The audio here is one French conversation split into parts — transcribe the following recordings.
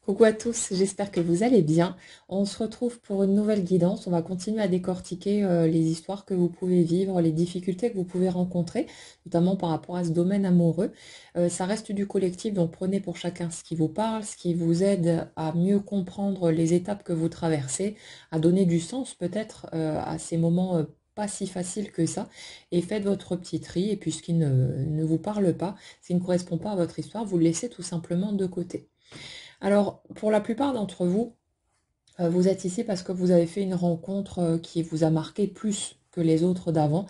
Coucou à tous, j'espère que vous allez bien. On se retrouve pour une nouvelle guidance. On va continuer à décortiquer les histoires que vous pouvez vivre, les difficultés que vous pouvez rencontrer, notamment par rapport à ce domaine amoureux. Ça reste du collectif, donc prenez pour chacun ce qui vous parle, ce qui vous aide à mieux comprendre les étapes que vous traversez, à donner du sens peut-être à ces moments pas si faciles que ça, et faites votre petit tri, et puis ce qui ne vous parle pas, ce qui ne correspond pas à votre histoire, vous le laissez tout simplement de côté. Alors, pour la plupart d'entre vous, vous êtes ici parce que vous avez fait une rencontre qui vous a marqué plus que les autres d'avant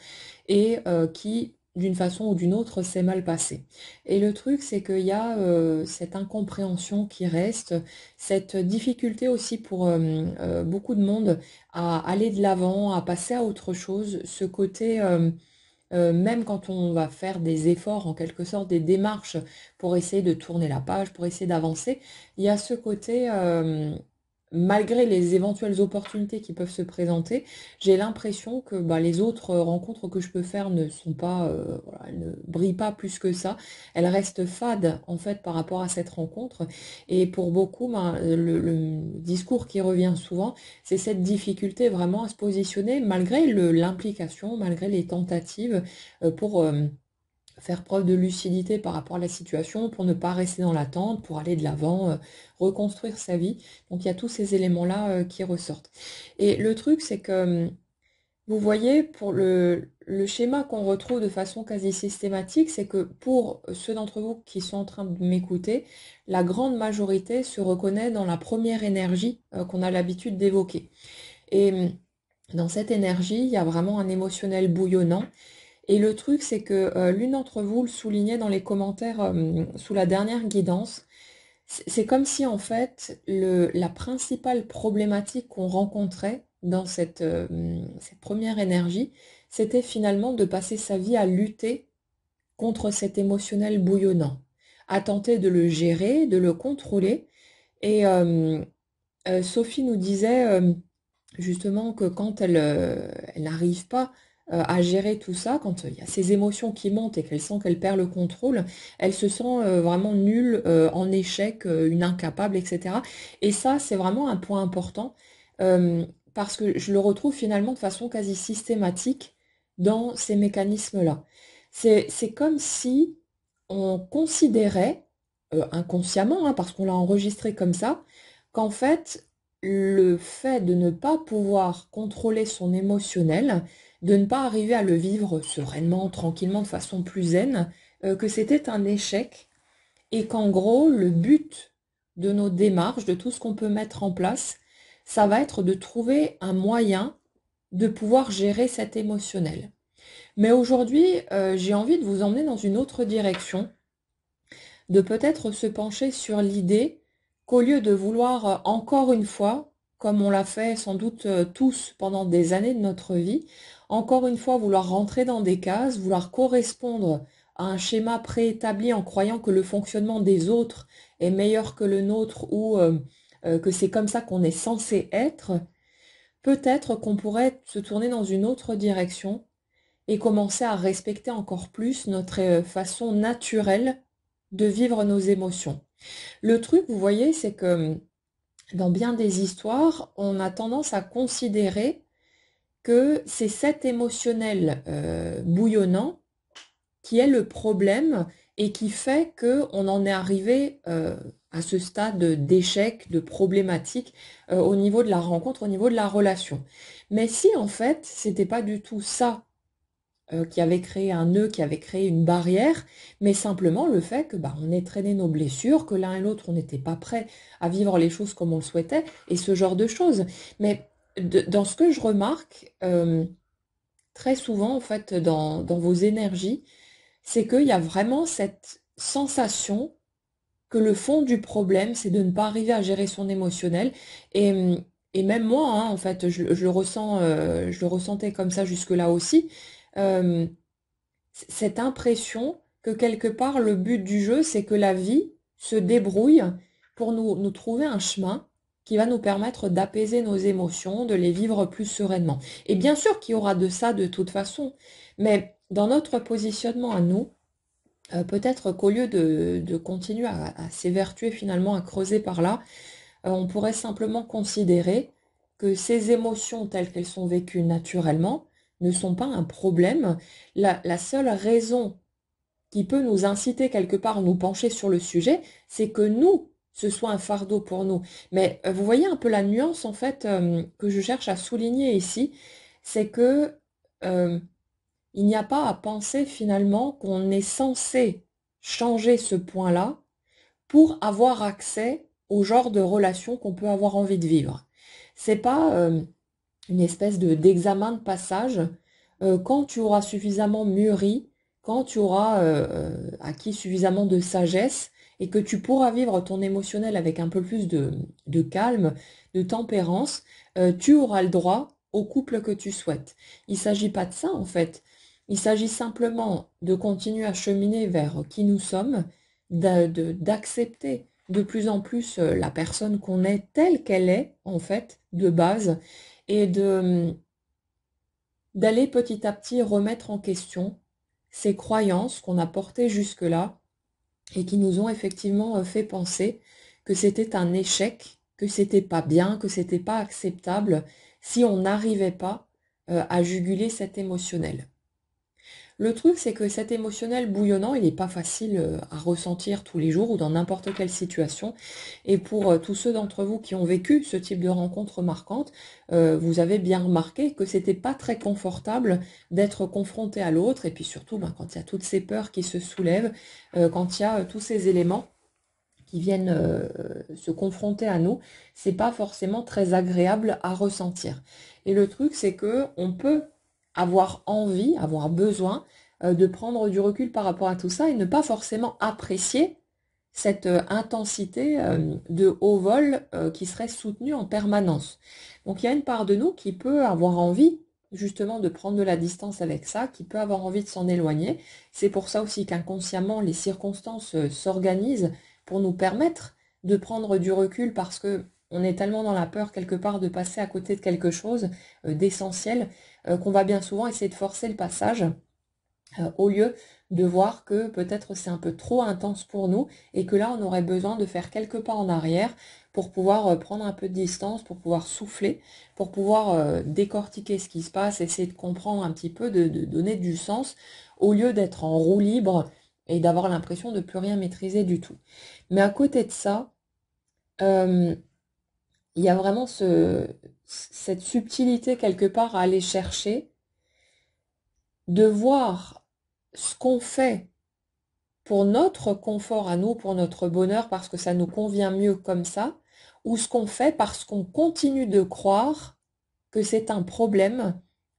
et qui, d'une façon ou d'une autre, s'est mal passée. Et le truc, c'est qu'il y a cette incompréhension qui reste, cette difficulté aussi pour beaucoup de monde à aller de l'avant, à passer à autre chose, ce côté même quand on va faire des efforts, en quelque sorte, des démarches pour essayer de tourner la page, pour essayer d'avancer, il y a ce côté, malgré les éventuelles opportunités qui peuvent se présenter, j'ai l'impression que bah, les autres rencontres que je peux faire ne sont pas, voilà, elles ne brillent pas plus que ça. Elles restent fades, en fait, par rapport à cette rencontre. Et pour beaucoup, ben, le discours qui revient souvent, c'est cette difficulté vraiment à se positionner malgré l'implication, malgré les tentatives pour faire preuve de lucidité par rapport à la situation, pour ne pas rester dans l'attente, pour aller de l'avant, reconstruire sa vie. Donc il y a tous ces éléments-là qui ressortent. Et le truc, c'est que vous voyez, pour le schéma qu'on retrouve de façon quasi systématique, c'est que pour ceux d'entre vous qui sont en train de m'écouter, la grande majorité se reconnaît dans la première énergie qu'on a l'habitude d'évoquer. Et dans cette énergie, il y a vraiment un émotionnel bouillonnant. Et le truc, c'est que l'une d'entre vous le soulignait dans les commentaires sous la dernière guidance. C'est comme si en fait la principale problématique qu'on rencontrait dans cette première énergie, c'était finalement de passer sa vie à lutter contre cet émotionnel bouillonnant, à tenter de le gérer, de le contrôler. Et Sophie nous disait justement que quand elle n'arrive pas à gérer tout ça, quand il y a ces émotions qui montent et qu'elle sent qu'elle perd le contrôle, elle se sent vraiment nulle, en échec, une incapable, etc. Et ça, c'est vraiment un point important parce que je le retrouve finalement de façon quasi systématique dans ces mécanismes-là. C'est comme si on considérait, inconsciemment, hein, parce qu'on l'a enregistré comme ça, qu'en fait de ne pas pouvoir contrôler son émotionnel, de ne pas arriver à le vivre sereinement, tranquillement, de façon plus zen, que c'était un échec et qu'en gros, le but de nos démarches, de tout ce qu'on peut mettre en place, ça va être de trouver un moyen de pouvoir gérer cet émotionnel. Mais aujourd'hui, j'ai envie de vous emmener dans une autre direction, de peut-être se pencher sur l'idée qu'au lieu de vouloir encore une fois, comme on l'a fait sans doute tous pendant des années de notre vie, encore une fois vouloir rentrer dans des cases, vouloir correspondre à un schéma préétabli en croyant que le fonctionnement des autres est meilleur que le nôtre ou que c'est comme ça qu'on est censé être, peut-être qu'on pourrait se tourner dans une autre direction et commencer à respecter encore plus notre façon naturelle de vivre nos émotions. Le truc, vous voyez, c'est que dans bien des histoires, on a tendance à considérer que c'est cet émotionnel bouillonnant qui est le problème et qui fait qu'on en est arrivé à ce stade d'échec, de problématique au niveau de la rencontre, au niveau de la relation. Mais si en fait, c'était pas du tout ça qui avait créé un nœud, qui avait créé une barrière, mais simplement le fait que bah, on ait traîné nos blessures, que l'un et l'autre on n'était pas prêt à vivre les choses comme on le souhaitait, et ce genre de choses. Mais dans ce que je remarque très souvent en fait dans vos énergies, c'est qu'il y a vraiment cette sensation que le fond du problème, c'est de ne pas arriver à gérer son émotionnel. Et même moi, hein, en fait, je le ressens, je le ressentais comme ça jusque-là aussi. Euh, Cette impression que quelque part, le but du jeu, c'est que la vie se débrouille pour nous trouver un chemin qui va nous permettre d'apaiser nos émotions, de les vivre plus sereinement. Et bien sûr qu'il y aura de ça de toute façon, mais dans notre positionnement à nous, peut-être qu'au lieu de continuer à s'évertuer finalement, à creuser par là, on pourrait simplement considérer que ces émotions telles qu'elles sont vécues naturellement ne sont pas un problème. La seule raison qui peut nous inciter quelque part à nous pencher sur le sujet, c'est que nous, ce soit un fardeau pour nous. Mais vous voyez un peu la nuance en fait que je cherche à souligner ici, c'est que euh, il n'y a pas à penser finalement qu'on est censé changer ce point-là pour avoir accès au genre de relation qu'on peut avoir envie de vivre. C'est pas une espèce de d'examen de passage. Quand tu auras suffisamment mûri, quand tu auras acquis suffisamment de sagesse et que tu pourras vivre ton émotionnel avec un peu plus de calme, de tempérance, tu auras le droit au couple que tu souhaites. Il ne s'agit pas de ça en fait. Il s'agit simplement de continuer à cheminer vers qui nous sommes, d'accepter de plus en plus la personne qu'on est telle qu'elle est en fait de base et d'aller petit à petit remettre en question ces croyances qu'on a portées jusque-là et qui nous ont effectivement fait penser que c'était un échec, que c'était pas bien, que c'était pas acceptable si on n'arrivait pas à juguler cet émotionnel. Le truc, c'est que cet émotionnel bouillonnant, il n'est pas facile à ressentir tous les jours ou dans n'importe quelle situation. Et pour tous ceux d'entre vous qui ont vécu ce type de rencontre marquante, vous avez bien remarqué que c'était pas très confortable d'être confronté à l'autre. Et puis surtout, ben, quand il y a toutes ces peurs qui se soulèvent, quand il y a tous ces éléments qui viennent se confronter à nous, c'est pas forcément très agréable à ressentir. Et le truc, c'est que on peut avoir envie, avoir besoin de prendre du recul par rapport à tout ça et ne pas forcément apprécier cette intensité de haut vol qui serait soutenue en permanence. Donc il y a une part de nous qui peut avoir envie justement de prendre de la distance avec ça, qui peut avoir envie de s'en éloigner. C'est pour ça aussi qu'inconsciemment les circonstances s'organisent pour nous permettre de prendre du recul parce que on est tellement dans la peur quelque part de passer à côté de quelque chose d'essentiel qu'on va bien souvent essayer de forcer le passage au lieu de voir que peut-être c'est un peu trop intense pour nous et que là on aurait besoin de faire quelques pas en arrière pour pouvoir prendre un peu de distance, pour pouvoir souffler, pour pouvoir décortiquer ce qui se passe, essayer de comprendre un petit peu, de donner du sens au lieu d'être en roue libre et d'avoir l'impression de plus rien maîtriser du tout. Mais à côté de ça, euh, il y a vraiment cette subtilité quelque part à aller chercher, de voir ce qu'on fait pour notre confort à nous, pour notre bonheur, parce que ça nous convient mieux comme ça, ou ce qu'on fait parce qu'on continue de croire que c'est un problème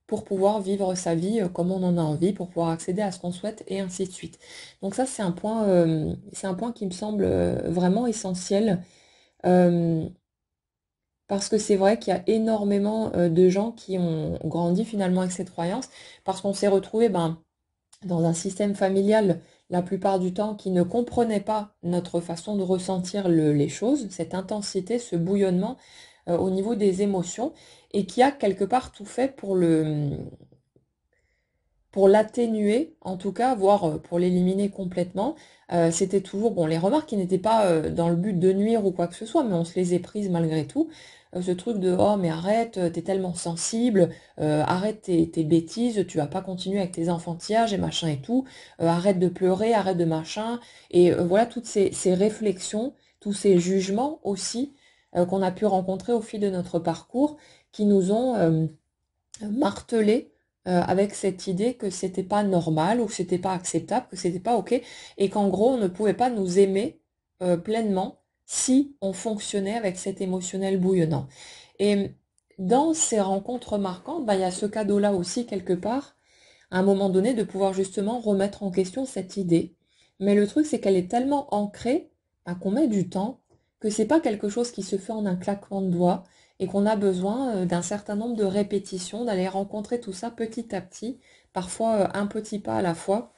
pour pouvoir vivre sa vie comme on en a envie, pour pouvoir accéder à ce qu'on souhaite, et ainsi de suite. Donc ça, c'est un point qui me semble vraiment essentiel, euh, parce que c'est vrai qu'il y a énormément de gens qui ont grandi finalement avec cette croyance, parce qu'on s'est retrouvé dans un système familial, la plupart du temps, qui ne comprenait pas notre façon de ressentir les choses, cette intensité, ce bouillonnement au niveau des émotions, et qui a quelque part tout fait pour l'atténuer, en tout cas, voire pour l'éliminer complètement. C'était toujours, bon, les remarques qui n'étaient pas dans le but de nuire ou quoi que ce soit, mais on se les est prises malgré tout. Ce truc de, oh mais arrête, t'es tellement sensible, arrête tes bêtises, tu vas pas continuer avec tes enfantillages et machin et tout, arrête de pleurer, arrête de machin. Et voilà toutes ces réflexions, tous ces jugements aussi qu'on a pu rencontrer au fil de notre parcours, qui nous ont martelé avec cette idée que c'était pas normal ou que c'était pas acceptable, que c'était pas ok, et qu'en gros on ne pouvait pas nous aimer pleinement si on fonctionnait avec cet émotionnel bouillonnant. Et dans ces rencontres marquantes, il y a ce cadeau-là aussi quelque part, à un moment donné, de pouvoir justement remettre en question cette idée. Mais le truc, c'est qu'elle est tellement ancrée qu'on met du temps, que c'est pas quelque chose qui se fait en un claquement de doigts et qu'on a besoin d'un certain nombre de répétitions, d'aller rencontrer tout ça petit à petit, parfois un petit pas à la fois,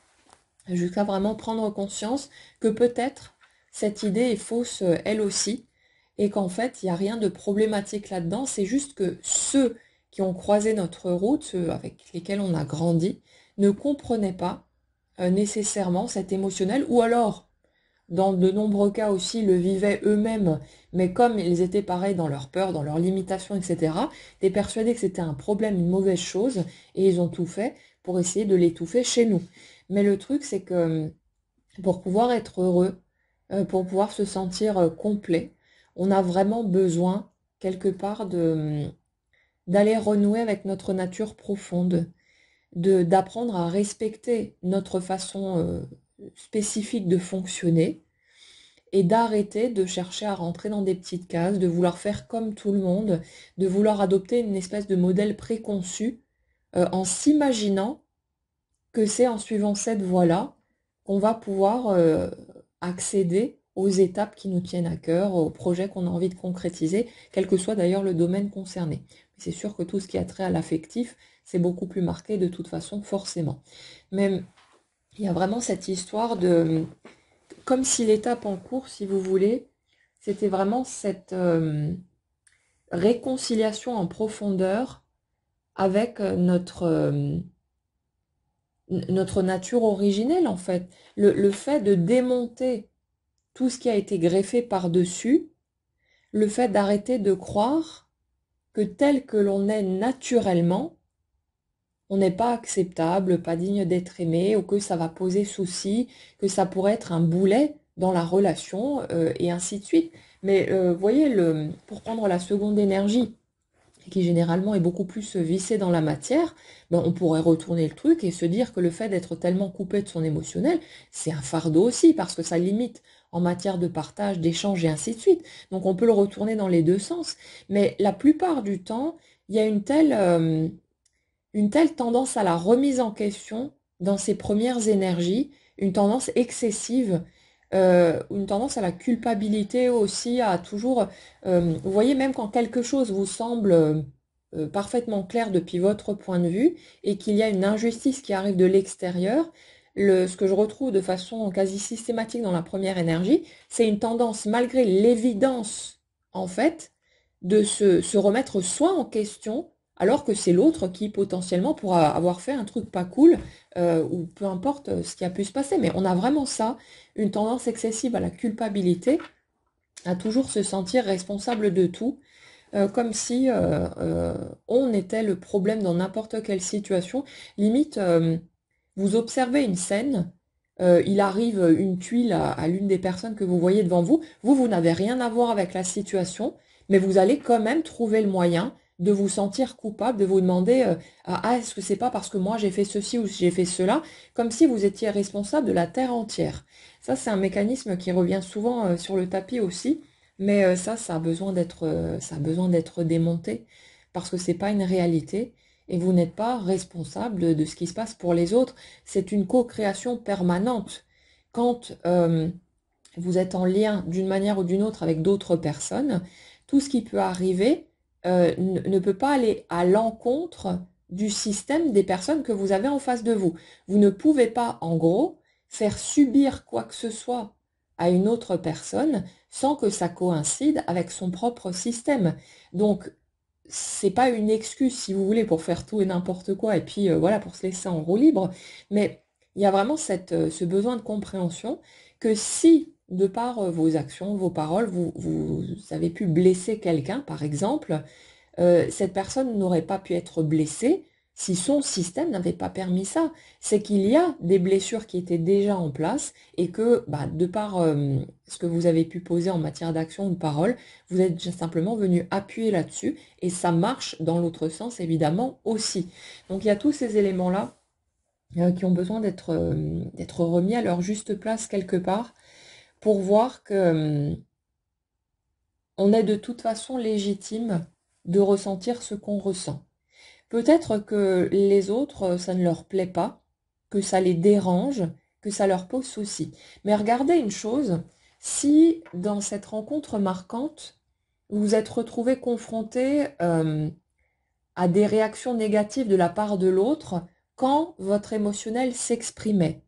jusqu'à vraiment prendre conscience que peut-être cette idée est fausse elle aussi, et qu'en fait, il n'y a rien de problématique là-dedans, c'est juste que ceux qui ont croisé notre route, ceux avec lesquels on a grandi, ne comprenaient pas nécessairement cet émotionnel, ou alors, dans de nombreux cas aussi, le vivaient eux-mêmes, mais comme ils étaient pareils dans leur peur, dans leur limitation, etc., étaient persuadés que c'était un problème, une mauvaise chose, et ils ont tout fait pour essayer de l'étouffer chez nous. Mais le truc, c'est que pour pouvoir être heureux, pour pouvoir se sentir complet, on a vraiment besoin, quelque part, d'aller renouer avec notre nature profonde, d'apprendre à respecter notre façon spécifique de fonctionner et d'arrêter de chercher à rentrer dans des petites cases, de vouloir faire comme tout le monde, de vouloir adopter une espèce de modèle préconçu en s'imaginant que c'est en suivant cette voie-là qu'on va pouvoir accéder aux étapes qui nous tiennent à cœur, aux projets qu'on a envie de concrétiser, quel que soit d'ailleurs le domaine concerné. C'est sûr que tout ce qui a trait à l'affectif, c'est beaucoup plus marqué de toute façon, forcément. Mais il y a vraiment cette histoire de... Comme si l'étape en cours, si vous voulez, c'était vraiment cette réconciliation en profondeur avec notre nature originelle, en fait. Le fait de démonter tout ce qui a été greffé par-dessus, le fait d'arrêter de croire que tel que l'on est naturellement, on n'est pas acceptable, pas digne d'être aimé, ou que ça va poser souci, que ça pourrait être un boulet dans la relation, et ainsi de suite. Mais voyez, pour prendre la seconde énergie, qui généralement est beaucoup plus vissée dans la matière, ben on pourrait retourner le truc et se dire que le fait d'être tellement coupé de son émotionnel, c'est un fardeau aussi, parce que ça limite en matière de partage, d'échange et ainsi de suite. Donc on peut le retourner dans les deux sens. Mais la plupart du temps, il y a une telle tendance à la remise en question dans ses premières énergies, une tendance excessive, une tendance à la culpabilité aussi, à toujours... vous voyez, même quand quelque chose vous semble parfaitement clair depuis votre point de vue et qu'il y a une injustice qui arrive de l'extérieur, ce que je retrouve de façon quasi systématique dans la première énergie, c'est une tendance, malgré l'évidence, en fait, de se remettre soi en question alors que c'est l'autre qui potentiellement pourra avoir fait un truc pas cool, ou peu importe ce qui a pu se passer. Mais on a vraiment ça, une tendance excessive à la culpabilité, à toujours se sentir responsable de tout, comme si on était le problème dans n'importe quelle situation. Limite, vous observez une scène, il arrive une tuile à l'une des personnes que vous voyez devant vous, vous n'avez rien à voir avec la situation, mais vous allez quand même trouver le moyen de vous sentir coupable, de vous demander ah, est-ce que c'est pas parce que moi j'ai fait ceci ou j'ai fait cela, comme si vous étiez responsable de la terre entière. Ça, c'est un mécanisme qui revient souvent sur le tapis aussi, mais ça a besoin d'être démonté parce que c'est pas une réalité et vous n'êtes pas responsable de ce qui se passe pour les autres. C'est une co-création permanente. Quand vous êtes en lien d'une manière ou d'une autre avec d'autres personnes, tout ce qui peut arriver ne peut pas aller à l'encontre du système des personnes que vous avez en face de vous. Vous ne pouvez pas, en gros, faire subir quoi que ce soit à une autre personne sans que ça coïncide avec son propre système. Donc, c'est pas une excuse, si vous voulez, pour faire tout et n'importe quoi, et puis voilà, pour se laisser en roue libre, mais il y a vraiment ce besoin de compréhension que si, de par vos actions, vos paroles, vous avez pu blesser quelqu'un, par exemple, cette personne n'aurait pas pu être blessée si son système n'avait pas permis ça. C'est qu'il y a des blessures qui étaient déjà en place et que, bah, de par ce que vous avez pu poser en matière d'action ou de parole, vous êtes simplement venu appuyer là-dessus et ça marche dans l'autre sens évidemment aussi. Donc il y a tous ces éléments-là qui ont besoin d'être remis à leur juste place quelque part pour voir que on est de toute façon légitime de ressentir ce qu'on ressent. Peut-être que les autres, ça ne leur plaît pas, que ça les dérange, que ça leur pose souci. Mais regardez une chose, si dans cette rencontre marquante, vous vous êtes retrouvé confronté à des réactions négatives de la part de l'autre quand votre émotionnel s'exprimait,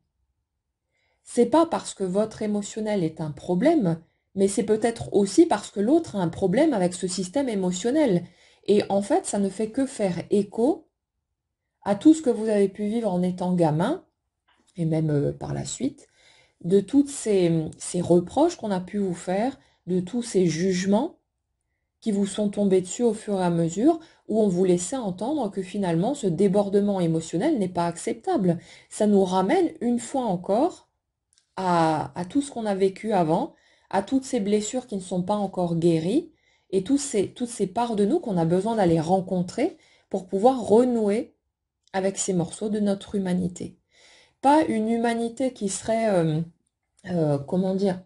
c'est pas parce que votre émotionnel est un problème, mais c'est peut-être aussi parce que l'autre a un problème avec ce système émotionnel. Et en fait, ça ne fait que faire écho à tout ce que vous avez pu vivre en étant gamin, et même par la suite, de toutes ces reproches qu'on a pu vous faire, de tous ces jugements qui vous sont tombés dessus au fur et à mesure, où on vous laissait entendre que finalement ce débordement émotionnel n'est pas acceptable. Ça nous ramène une fois encore à tout ce qu'on a vécu avant, à toutes ces blessures qui ne sont pas encore guéries, et toutes ces parts de nous qu'on a besoin d'aller rencontrer pour pouvoir renouer avec ces morceaux de notre humanité. Pas une humanité qui serait, comment dire,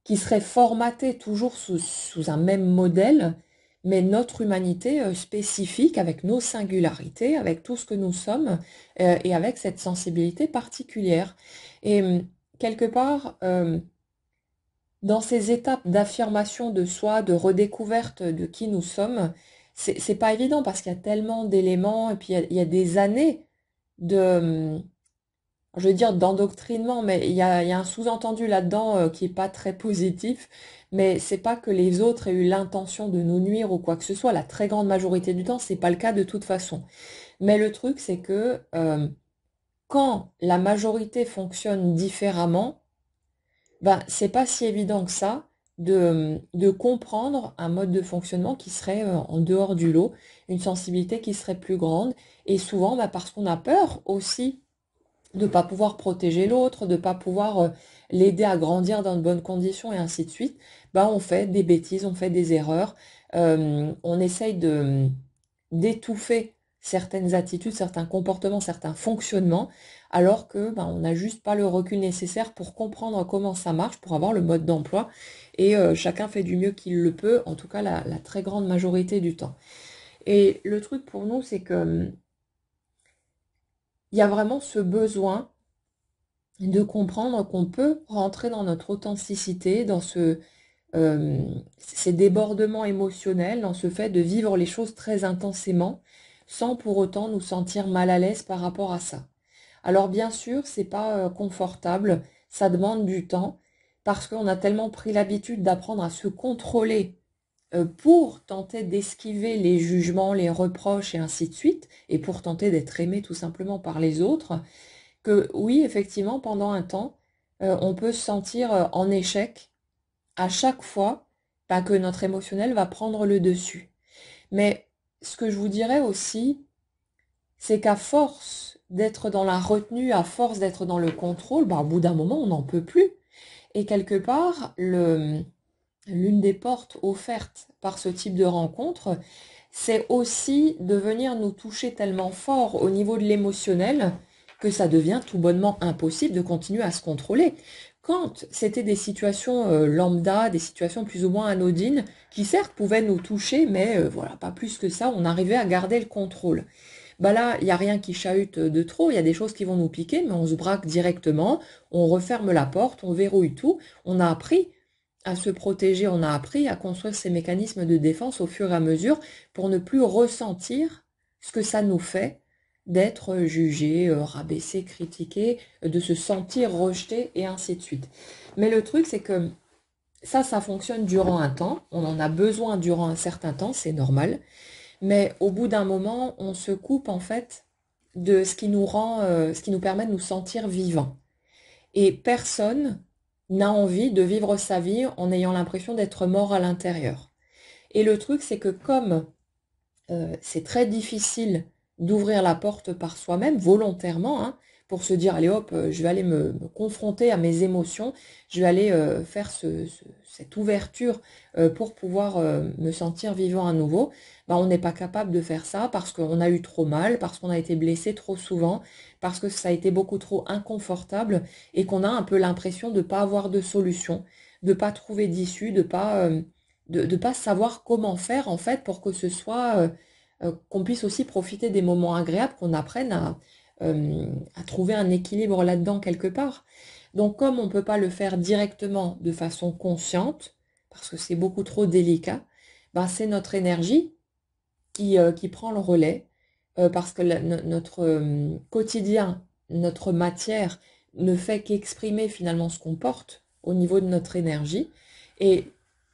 qui serait formatée toujours sous un même modèle, mais notre humanité spécifique, avec nos singularités, avec tout ce que nous sommes, et avec cette sensibilité particulière. Et quelque part, dans ces étapes d'affirmation de soi, de redécouverte de qui nous sommes, c'est pas évident parce qu'il y a tellement d'éléments, et puis il y a des années de, je veux dire d'endoctrinement, mais il y a un sous-entendu là-dedans qui est pas très positif. Mais c'est pas que les autres aient eu l'intention de nous nuire ou quoi que ce soit. La très grande majorité du temps, c'est pas le cas de toute façon. Mais le truc, c'est que quand la majorité fonctionne différemment, ben c'est pas si évident que ça de comprendre un mode de fonctionnement qui serait en dehors du lot, une sensibilité qui serait plus grande. Et souvent, ben, parce qu'on a peur aussi de pas pouvoir protéger l'autre, de pas pouvoir l'aider à grandir dans de bonnes conditions et ainsi de suite, bah on fait des bêtises, on fait des erreurs, on essaye de d'étouffer certaines attitudes, certains comportements, certains fonctionnements, alors que bah, on n'a juste pas le recul nécessaire pour comprendre comment ça marche, pour avoir le mode d'emploi, et chacun fait du mieux qu'il le peut, en tout cas la très grande majorité du temps. Et le truc pour nous, c'est que il y a vraiment ce besoin de comprendre qu'on peut rentrer dans notre authenticité, dans ces débordements émotionnels, dans ce fait de vivre les choses très intensément, sans pour autant nous sentir mal à l'aise par rapport à ça. Alors bien sûr, c'est pas confortable, ça demande du temps, parce qu'on a tellement pris l'habitude d'apprendre à se contrôler pour tenter d'esquiver les jugements, les reproches et ainsi de suite, et pour tenter d'être aimé tout simplement par les autres, que oui, effectivement, pendant un temps, on peut se sentir en échec à chaque fois bah, que notre émotionnel va prendre le dessus. Mais ce que je vous dirais aussi, c'est qu'à force d'être dans la retenue, à force d'être dans le contrôle, bah, au bout d'un moment, on n'en peut plus. Et quelque part, l'une des portes offertes par ce type de rencontre, c'est aussi de venir nous toucher tellement fort au niveau de l'émotionnel que ça devient tout bonnement impossible de continuer à se contrôler. Quand c'était des situations lambda, des situations plus ou moins anodines, qui certes pouvaient nous toucher, mais voilà, pas plus que ça, on arrivait à garder le contrôle. Bah là, il n'y a rien qui chahute de trop, il y a des choses qui vont nous piquer, mais on se braque directement, on referme la porte, on verrouille tout. On a appris à se protéger, on a appris à construire ces mécanismes de défense au fur et à mesure pour ne plus ressentir ce que ça nous fait d'être jugé, rabaissé, critiqué, de se sentir rejeté et ainsi de suite. Mais le truc, c'est que ça fonctionne durant un temps, on en a besoin durant un certain temps, c'est normal, mais au bout d'un moment, on se coupe en fait de ce qui nous rend, ce qui nous permet de nous sentir vivants. Et personne n'a envie de vivre sa vie en ayant l'impression d'être mort à l'intérieur. Et le truc, c'est que comme c'est très difficile d'ouvrir la porte par soi-même, volontairement, hein, pour se dire, allez hop, je vais aller me confronter à mes émotions, je vais aller faire cette ouverture pour pouvoir me sentir vivant à nouveau, ben, on n'est pas capable de faire ça parce qu'on a eu trop mal, parce qu'on a été blessé trop souvent, parce que ça a été beaucoup trop inconfortable et qu'on a un peu l'impression de ne pas avoir de solution, de ne pas trouver d'issue, de pas savoir comment faire en fait pour que ce soit qu'on puisse aussi profiter des moments agréables, qu'on apprenne à trouver un équilibre là-dedans quelque part. Donc comme on ne peut pas le faire directement de façon consciente, parce que c'est beaucoup trop délicat, ben, c'est notre énergie qui prend le relais, parce que notre quotidien, notre matière ne fait qu'exprimer finalement ce qu'on porte au niveau de notre énergie. Et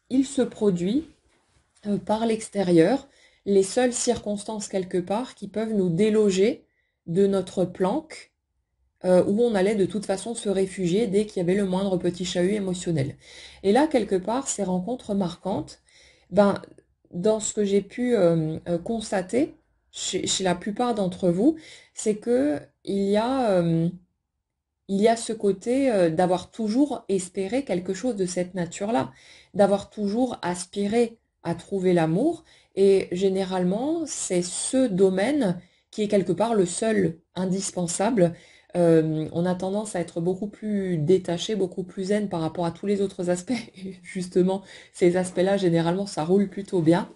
il se produit par l'extérieur les seules circonstances quelque part qui peuvent nous déloger de notre planque où on allait de toute façon se réfugier dès qu'il y avait le moindre petit chahut émotionnel. Et là, quelque part, ces rencontres marquantes, ben, dans ce que j'ai pu constater chez la plupart d'entre vous, c'est que il y a ce côté d'avoir toujours espéré quelque chose de cette nature-là, d'avoir toujours aspiré à trouver l'amour. Et généralement, c'est ce domaine qui est quelque part le seul indispensable. On a tendance à être beaucoup plus détaché, beaucoup plus zen par rapport à tous les autres aspects. Et justement, ces aspects-là, généralement, ça roule plutôt bien.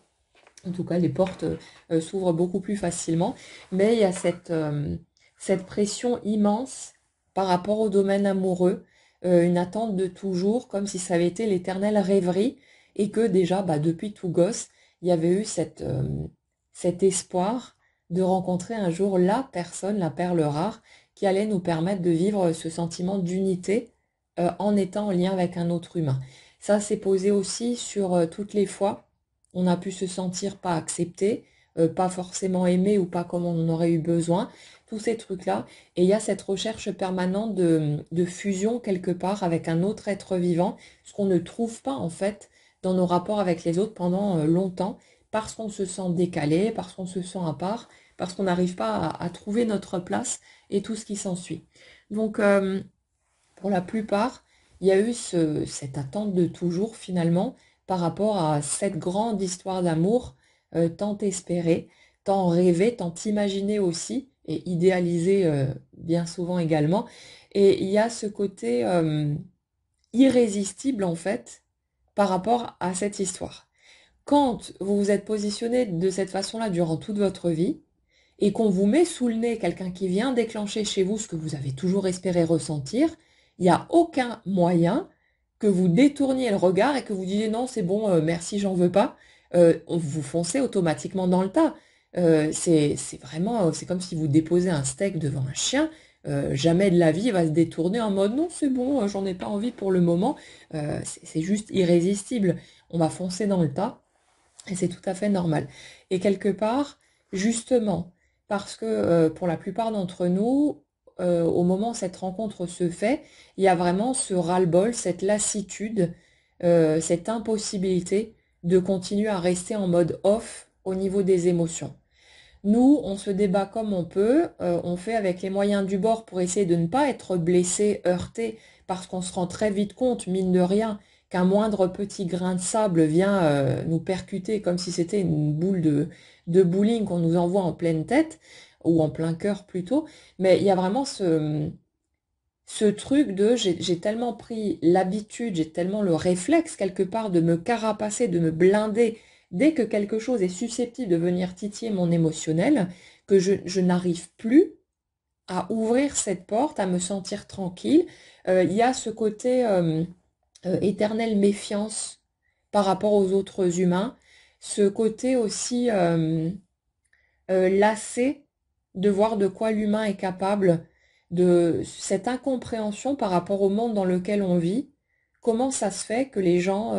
En tout cas, les portes s'ouvrent beaucoup plus facilement. Mais il y a cette pression immense par rapport au domaine amoureux, une attente de toujours, comme si ça avait été l'éternelle rêverie, et que déjà, bah, depuis tout gosse, il y avait eu cet espoir de rencontrer un jour la personne, la perle rare, qui allait nous permettre de vivre ce sentiment d'unité en étant en lien avec un autre humain. Ça s'est posé aussi sur toutes les fois on a pu se sentir pas accepté, pas forcément aimé ou pas comme on en aurait eu besoin, tous ces trucs-là. Et il y a cette recherche permanente de fusion quelque part avec un autre être vivant, ce qu'on ne trouve pas en fait dans nos rapports avec les autres pendant longtemps, parce qu'on se sent décalé, parce qu'on se sent à part, parce qu'on n'arrive pas à trouver notre place et tout ce qui s'ensuit. Donc, pour la plupart, il y a eu cette attente de toujours finalement par rapport à cette grande histoire d'amour tant espérée, tant rêvée, tant imaginée aussi et idéalisée bien souvent également. Et il y a ce côté irrésistible en fait par rapport à cette histoire. Quand vous vous êtes positionné de cette façon-là durant toute votre vie, et qu'on vous met sous le nez quelqu'un qui vient déclencher chez vous ce que vous avez toujours espéré ressentir, il n'y a aucun moyen que vous détourniez le regard et que vous disiez non, c'est bon, merci, j'en veux pas. Vous foncez automatiquement dans le tas. C'est vraiment, c'est comme si vous déposez un steak devant un chien. Jamais de la vie il va se détourner en mode non, c'est bon, j'en ai pas envie pour le moment. C'est juste irrésistible. On va foncer dans le tas. Et c'est tout à fait normal. Et quelque part, justement, parce que pour la plupart d'entre nous, au moment où cette rencontre se fait, il y a vraiment ce ras-le-bol, cette lassitude, cette impossibilité de continuer à rester en mode off au niveau des émotions. Nous, on se débat comme on peut, on fait avec les moyens du bord pour essayer de ne pas être blessé, heurté, parce qu'on se rend très vite compte, mine de rien, qu'un moindre petit grain de sable vient nous percuter comme si c'était une boule de bowling qu'on nous envoie en pleine tête, ou en plein cœur plutôt. Mais il y a vraiment ce truc de j'ai tellement pris l'habitude, j'ai tellement le réflexe quelque part de me carapacer, de me blinder dès que quelque chose est susceptible de venir titiller mon émotionnel, que je n'arrive plus à ouvrir cette porte, à me sentir tranquille. Il y a ce côté éternelle méfiance par rapport aux autres humains, ce côté aussi lassé de voir de quoi l'humain est capable, de cette incompréhension par rapport au monde dans lequel on vit. Comment ça se fait que les gens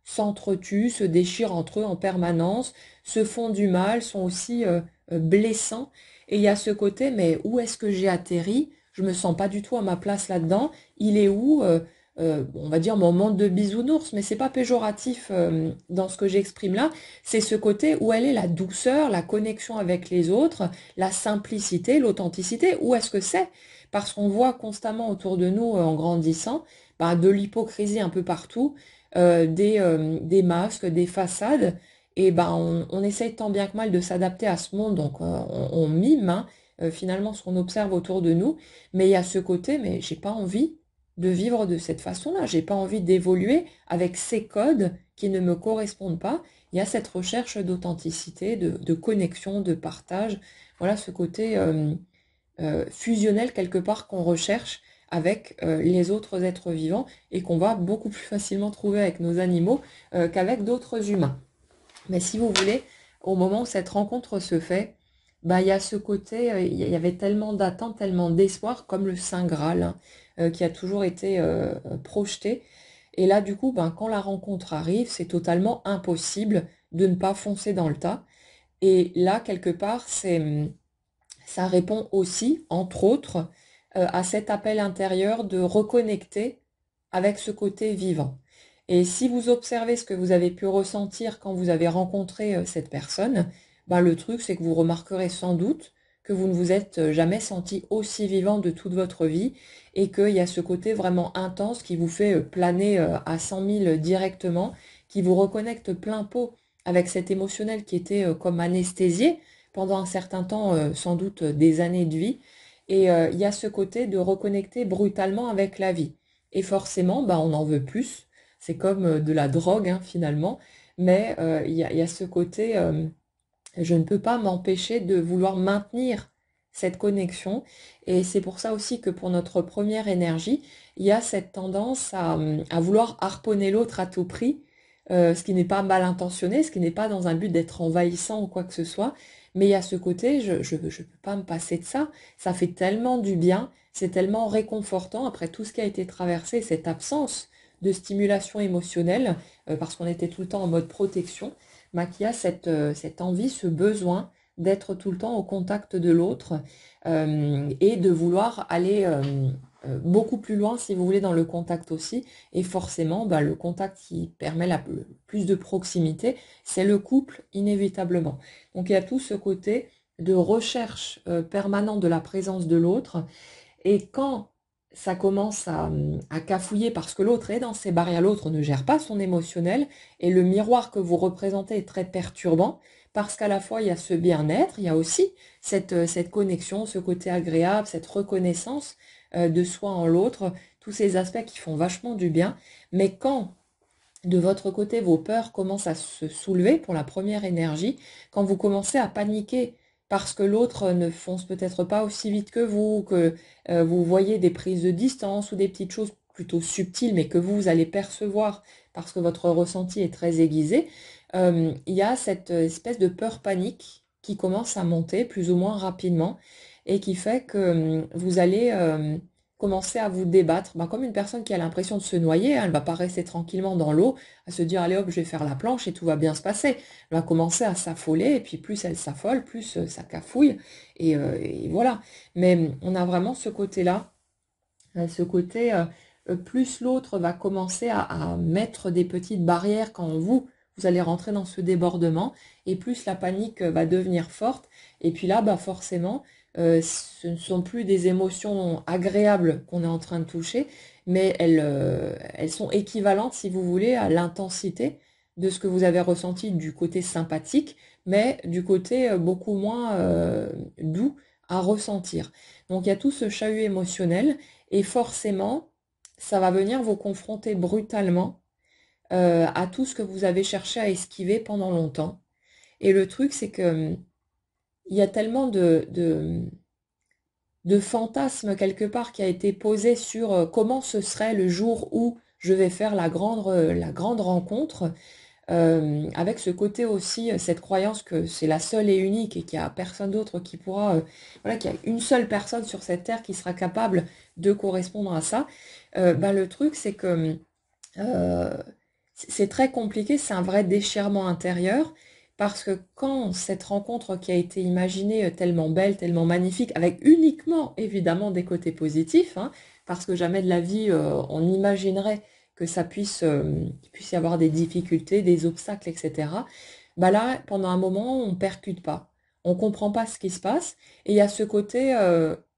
s'entretuent, se déchirent entre eux en permanence, se font du mal, sont aussi blessants. Et il y a ce côté, mais où est-ce que j'ai atterri? Je me sens pas du tout à ma place là-dedans. Il est où, on va dire mon monde de bisounours, mais c'est pas péjoratif dans ce que j'exprime là. C'est ce côté où elle est la douceur, la connexion avec les autres, la simplicité, l'authenticité. Où est-ce que c'est? Parce qu'on voit constamment autour de nous, en grandissant, bah, de l'hypocrisie un peu partout, des masques, des façades. Et ben on essaye tant bien que mal de s'adapter à ce monde, donc on mime hein, finalement ce qu'on observe autour de nous. Mais il y a ce côté, mais j'ai pas envie de vivre de cette façon-là. J'ai pas envie d'évoluer avec ces codes qui ne me correspondent pas. Il y a cette recherche d'authenticité, de connexion, de partage. Voilà ce côté fusionnel quelque part qu'on recherche avec les autres êtres vivants et qu'on va beaucoup plus facilement trouver avec nos animaux qu'avec d'autres humains. Mais si vous voulez, au moment où cette rencontre se fait, bah, il y a ce côté, il y avait tellement d'attentes, tellement d'espoir, comme le Saint Graal, hein, qui a toujours été projeté. Et là, du coup, ben, quand la rencontre arrive, c'est totalement impossible de ne pas foncer dans le tas. Et là, quelque part, ça répond aussi, entre autres, à cet appel intérieur de reconnecter avec ce côté vivant. Et si vous observez ce que vous avez pu ressentir quand vous avez rencontré cette personne, ben le truc c'est que vous remarquerez sans doute que vous ne vous êtes jamais senti aussi vivant de toute votre vie et qu'il y a ce côté vraiment intense qui vous fait planer à 100 000 directement, qui vous reconnecte plein pot avec cet émotionnel qui était comme anesthésié pendant un certain temps, sans doute des années de vie. Et il y a ce côté de reconnecter brutalement avec la vie. Et forcément, bah, on en veut plus. C'est comme de la drogue, hein, finalement. Mais il y a ce côté, je ne peux pas m'empêcher de vouloir maintenir cette connexion. Et c'est pour ça aussi que pour notre première énergie, il y a cette tendance à vouloir harponner l'autre à tout prix, ce qui n'est pas mal intentionné, ce qui n'est pas dans un but d'être envahissant ou quoi que ce soit. Mais il y a ce côté, je peux pas me passer de ça. Ça fait tellement du bien, c'est tellement réconfortant après tout ce qui a été traversé, cette absence de stimulation émotionnelle, parce qu'on était tout le temps en mode protection, bah, qu'il y a cette envie, ce besoin d'être tout le temps au contact de l'autre et de vouloir aller beaucoup plus loin, si vous voulez, dans le contact aussi. Et forcément, bah, le contact qui permet plus de proximité, c'est le couple, inévitablement. Donc il y a tout ce côté de recherche permanente de la présence de l'autre. Et quand ça commence à cafouiller parce que l'autre est dans ses barrières, l'autre ne gère pas son émotionnel, et le miroir que vous représentez est très perturbant, parce qu'à la fois il y a ce bien-être, il y a aussi cette connexion, ce côté agréable, cette reconnaissance de soi en l'autre, tous ces aspects qui font vachement du bien. Mais quand de votre côté, vos peurs commencent à se soulever pour la première énergie, quand vous commencez à paniquer parce que l'autre ne fonce peut-être pas aussi vite que vous, que vous voyez des prises de distance ou des petites choses plutôt subtiles, mais que vous allez percevoir parce que votre ressenti est très aiguisé, il y a cette espèce de peur panique qui commence à monter plus ou moins rapidement et qui fait que vous allez commencer à vous débattre, bah, comme une personne qui a l'impression de se noyer, hein, elle ne va pas rester tranquillement dans l'eau, à se dire allez hop, je vais faire la planche et tout va bien se passer. Elle va commencer à s'affoler et puis plus elle s'affole, plus ça cafouille et voilà. Mais on a vraiment ce côté-là, ce côté plus l'autre va commencer à mettre des petites barrières quand vous allez rentrer dans ce débordement et plus la panique va devenir forte. Et puis là, bah forcément, ce ne sont plus des émotions agréables qu'on est en train de toucher, mais elles sont équivalentes, si vous voulez, à l'intensité de ce que vous avez ressenti du côté sympathique, mais du côté beaucoup moins doux à ressentir. Donc il y a tout ce chahut émotionnel et forcément, ça va venir vous confronter brutalement à tout ce que vous avez cherché à esquiver pendant longtemps. Et le truc, c'est que il y a tellement de fantasme quelque part qui a été posé sur comment ce serait le jour où je vais faire la grande rencontre, avec ce côté aussi, cette croyance que c'est la seule et unique et qu'il n'y a personne d'autre qui pourra, voilà, qu'il y a une seule personne sur cette terre qui sera capable de correspondre à ça. Ben, le truc, c'est que euh, c'est très compliqué, c'est un vrai déchirement intérieur, parce que quand cette rencontre qui a été imaginée tellement belle, tellement magnifique, avec uniquement évidemment des côtés positifs, hein, parce que jamais de la vie on imaginerait que ça puisse, qu'il puisse y avoir des difficultés, des obstacles, etc. Bah là, pendant un moment, on percute pas, on comprend pas ce qui se passe, et il y a ce côté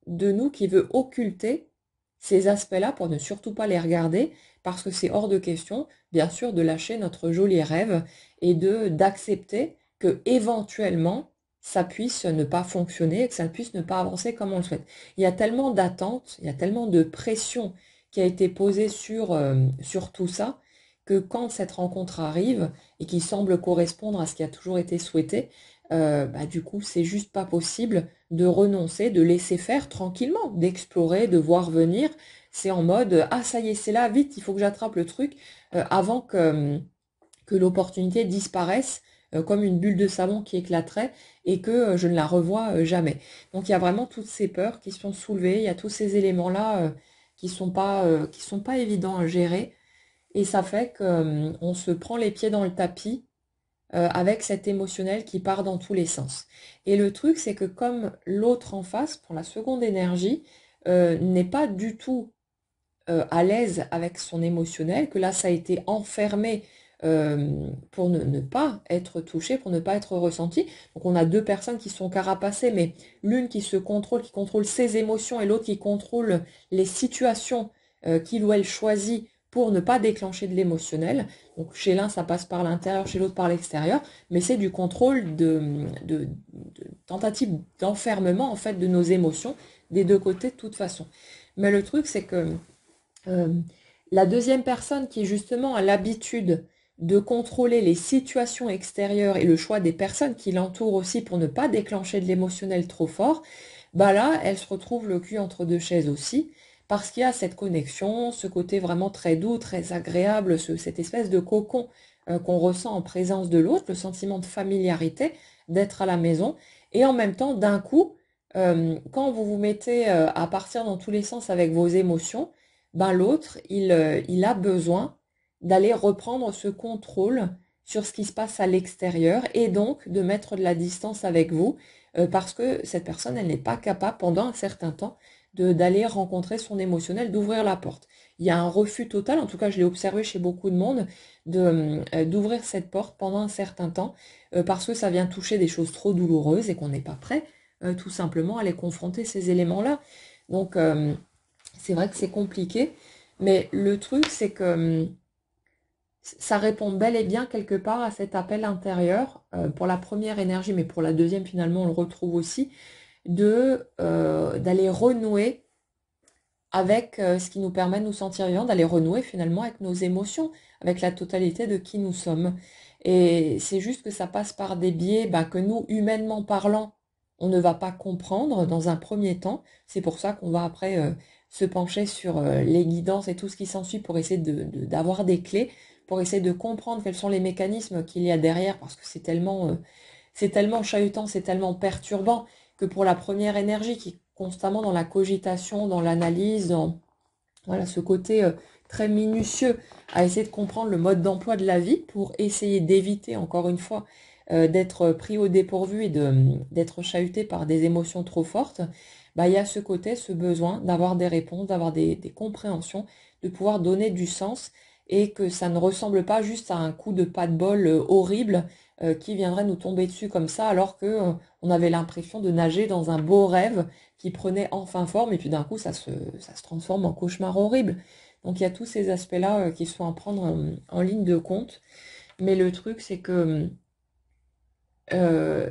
de nous qui veut occulter ces aspects-là pour ne surtout pas les regarder, parce que c'est hors de question, bien sûr, de lâcher notre joli rêve et de d'accepter que éventuellement ça puisse ne pas fonctionner, que ça puisse ne pas avancer comme on le souhaite. Il y a tellement d'attentes, il y a tellement de pression qui a été posée sur tout ça, que quand cette rencontre arrive et qui semble correspondre à ce qui a toujours été souhaité, bah, du coup, c'est juste pas possible de renoncer, de laisser faire tranquillement, d'explorer, de voir venir. C'est en mode ah ça y est, c'est là, vite, il faut que j'attrape le truc avant que l'opportunité disparaisse comme une bulle de savon qui éclaterait et que je ne la revois jamais. Donc il y a vraiment toutes ces peurs qui sont soulevées, il y a tous ces éléments-là qui sont pas évidents à gérer et ça fait qu'on se prend les pieds dans le tapis avec cet émotionnel qui part dans tous les sens. Et le truc, c'est que comme l'autre en face, pour la seconde énergie, n'est pas du tout à l'aise avec son émotionnel, que là ça a été enfermé pour ne pas être touché, pour ne pas être ressenti. Donc on a deux personnes qui sont carapacées, mais l'une qui se contrôle, qui contrôle ses émotions, et l'autre qui contrôle les situations qu'il ou elle choisit pour ne pas déclencher de l'émotionnel. Donc chez l'un ça passe par l'intérieur, chez l'autre par l'extérieur, mais c'est du contrôle de tentative d'enfermement en fait de nos émotions des deux côtés de toute façon. Mais le truc c'est que euh, la deuxième personne qui justement a l'habitude de contrôler les situations extérieures et le choix des personnes qui l'entourent aussi pour ne pas déclencher de l'émotionnel trop fort, bah là, elle se retrouve le cul entre deux chaises aussi, parce qu'il y a cette connexion, ce côté vraiment très doux, très agréable, cette espèce de cocon qu'on ressent en présence de l'autre, le sentiment de familiarité, d'être à la maison, et en même temps, d'un coup, quand vous vous mettez à partir dans tous les sens avec vos émotions, ben l'autre, il a besoin d'aller reprendre ce contrôle sur ce qui se passe à l'extérieur et donc de mettre de la distance avec vous parce que cette personne, elle n'est pas capable pendant un certain temps d'aller rencontrer son émotionnel, d'ouvrir la porte. Il y a un refus total, en tout cas je l'ai observé chez beaucoup de monde, d'ouvrir cette porte pendant un certain temps parce que ça vient toucher des choses trop douloureuses et qu'on n'est pas prêt tout simplement à les confronter ces éléments-là. Donc c'est vrai que c'est compliqué, mais le truc, c'est que ça répond bel et bien quelque part à cet appel intérieur, pour la première énergie, mais pour la deuxième, finalement, on le retrouve aussi, d'aller renouer avec ce qui nous permet de nous sentir vivants, d'aller renouer finalement avec nos émotions, avec la totalité de qui nous sommes. Et c'est juste que ça passe par des biais bah, que nous, humainement parlant, on ne va pas comprendre dans un premier temps. C'est pour ça qu'on va après se pencher sur les guidances et tout ce qui s'ensuit pour essayer d'avoir des clés, pour essayer de comprendre quels sont les mécanismes qu'il y a derrière, parce que c'est tellement chahutant, c'est tellement perturbant que pour la première énergie qui est constamment dans la cogitation, dans l'analyse, dans voilà, ce côté très minutieux à essayer de comprendre le mode d'emploi de la vie pour essayer d'éviter, encore une fois, d'être pris au dépourvu et d'être chahuté par des émotions trop fortes, bah, il y a ce côté, ce besoin d'avoir des réponses, d'avoir des compréhensions, de pouvoir donner du sens et que ça ne ressemble pas juste à un coup de pas de bol horrible qui viendrait nous tomber dessus comme ça alors que on avait l'impression de nager dans un beau rêve qui prenait enfin forme et puis d'un coup ça se transforme en cauchemar horrible. Donc il y a tous ces aspects-là qui sont à prendre en ligne de compte. Mais le truc c'est que euh,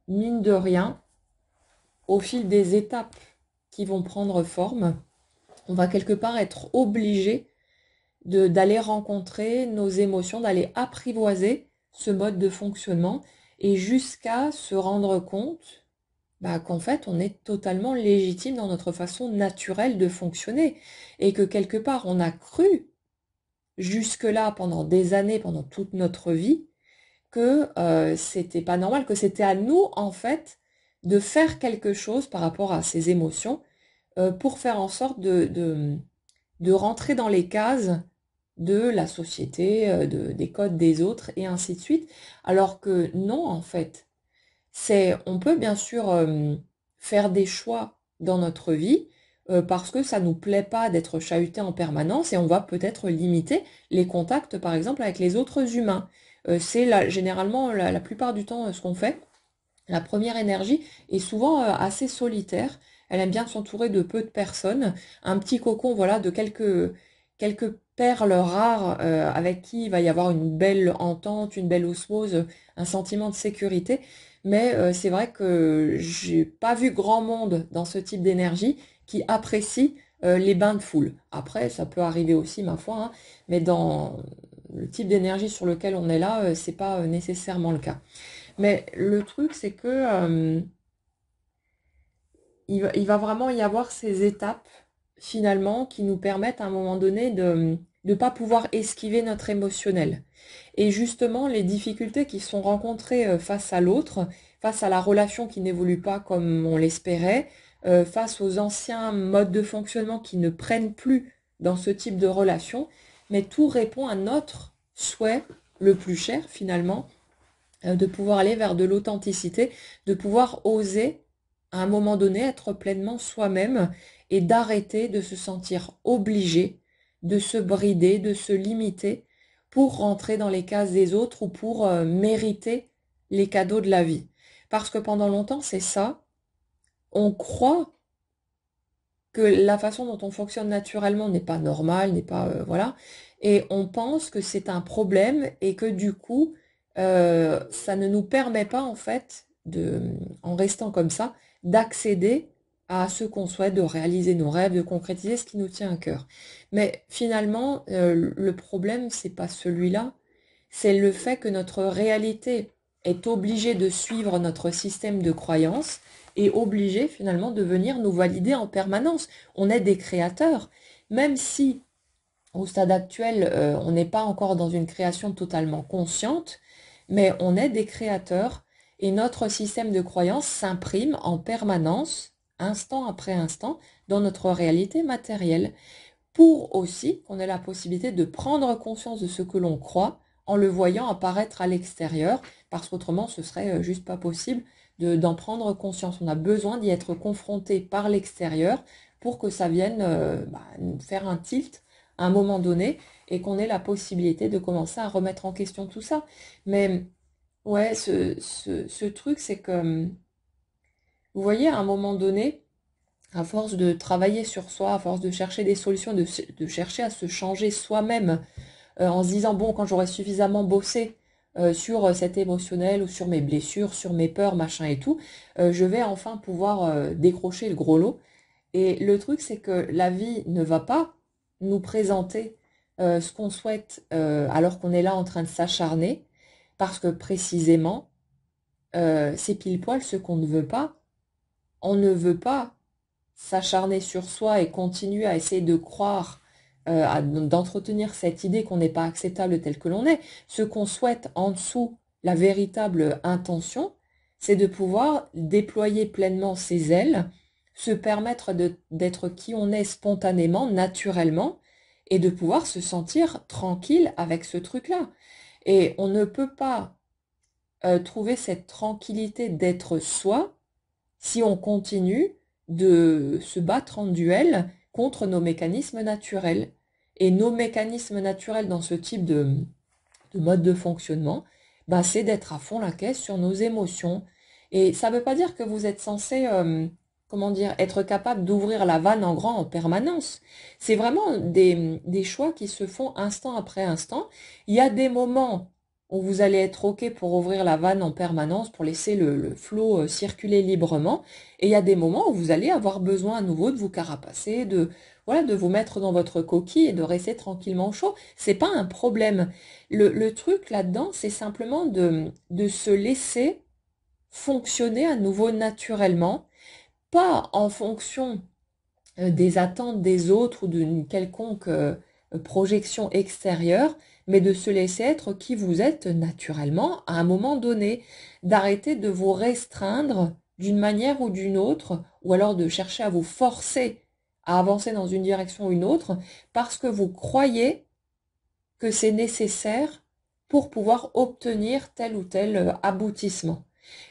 mine de rien, au fil des étapes qui vont prendre forme, on va quelque part être obligé d'aller rencontrer nos émotions, d'aller apprivoiser ce mode de fonctionnement et jusqu'à se rendre compte bah, qu'en fait on est totalement légitime dans notre façon naturelle de fonctionner et que quelque part on a cru jusque-là pendant des années, pendant toute notre vie, que c'était pas normal, que c'était à nous en fait de faire quelque chose par rapport à ces émotions pour faire en sorte de rentrer dans les cases de la société, des codes des autres, et ainsi de suite. Alors que non, en fait, on peut bien sûr faire des choix dans notre vie parce que ça nous plaît pas d'être chahuté en permanence et on va peut-être limiter les contacts, par exemple, avec les autres humains. Généralement la plupart du temps ce qu'on fait. La première énergie est souvent assez solitaire. Elle aime bien s'entourer de peu de personnes. Un petit cocon, voilà, de quelques perles rares avec qui il va y avoir une belle entente, une belle osmose, un sentiment de sécurité. Mais c'est vrai que j'ai pas vu grand monde dans ce type d'énergie qui apprécie les bains de foule. Après, ça peut arriver aussi, ma foi, hein, mais dans le type d'énergie sur lequel on est là, c'est pas nécessairement le cas. Mais le truc, c'est que il va vraiment y avoir ces étapes, finalement, qui nous permettent à un moment donné de ne pas pouvoir esquiver notre émotionnel. Et justement, les difficultés qui sont rencontrées face à l'autre, face à la relation qui n'évolue pas comme on l'espérait, face aux anciens modes de fonctionnement qui ne prennent plus dans ce type de relation, mais tout répond à notre souhait le plus cher, finalement, de pouvoir aller vers de l'authenticité, de pouvoir oser à un moment donné, être pleinement soi-même et d'arrêter de se sentir obligé, de se brider, de se limiter pour rentrer dans les cases des autres ou pour mériter les cadeaux de la vie. Parce que pendant longtemps, c'est ça, on croit que la façon dont on fonctionne naturellement n'est pas normale, n'est pas voilà, et on pense que c'est un problème et que du coup, ça ne nous permet pas en fait en restant comme ça, d'accéder à ce qu'on souhaite, de réaliser nos rêves, de concrétiser ce qui nous tient à cœur. Mais finalement, le problème, c'est pas celui-là, c'est le fait que notre réalité est obligée de suivre notre système de croyances et obligée finalement de venir nous valider en permanence. On est des créateurs, même si au stade actuel, on n'est pas encore dans une création totalement consciente, mais on est des créateurs et notre système de croyances s'imprime en permanence, instant après instant, dans notre réalité matérielle pour aussi qu'on ait la possibilité de prendre conscience de ce que l'on croit en le voyant apparaître à l'extérieur, parce qu'autrement ce serait juste pas possible d'en prendre conscience. On a besoin d'y être confronté par l'extérieur pour que ça vienne faire un tilt à un moment donné et qu'on ait la possibilité de commencer à remettre en question tout ça. Mais ouais, ce truc, c'est que, vous voyez, à un moment donné, à force de travailler sur soi, à force de chercher des solutions, de chercher à se changer soi-même, en se disant, bon, quand j'aurai suffisamment bossé sur cet émotionnel ou sur mes blessures, sur mes peurs, machin et tout, je vais enfin pouvoir décrocher le gros lot. Et le truc, c'est que la vie ne va pas nous présenter ce qu'on souhaite alors qu'on est là en train de s'acharner, parce que précisément, c'est pile poil ce qu'on ne veut pas. On ne veut pas s'acharner sur soi et continuer à essayer de croire, d'entretenir cette idée qu'on n'est pas acceptable tel que l'on est. Ce qu'on souhaite en dessous, la véritable intention, c'est de pouvoir déployer pleinement ses ailes, se permettre d'être qui on est spontanément, naturellement, et de pouvoir se sentir tranquille avec ce truc-là. Et on ne peut pas trouver cette tranquillité d'être soi si on continue de se battre en duel contre nos mécanismes naturels. Et nos mécanismes naturels dans ce type de mode de fonctionnement, c'est d'être à fond la caisse sur nos émotions. Et ça ne veut pas dire que vous êtes censé, comment dire, être capable d'ouvrir la vanne en grand en permanence. C'est vraiment des choix qui se font instant après instant. Il y a des moments où vous allez être OK pour ouvrir la vanne en permanence, pour laisser le flot circuler librement. Et il y a des moments où vous allez avoir besoin à nouveau de vous carapacer, voilà, de vous mettre dans votre coquille et de rester tranquillement au chaud. C'est pas un problème. Le truc là-dedans, c'est simplement de se laisser fonctionner à nouveau naturellement, pas en fonction des attentes des autres ou d'une quelconque projection extérieure, mais de se laisser être qui vous êtes naturellement à un moment donné, d'arrêter de vous restreindre d'une manière ou d'une autre, ou alors de chercher à vous forcer à avancer dans une direction ou une autre, parce que vous croyez que c'est nécessaire pour pouvoir obtenir tel ou tel aboutissement.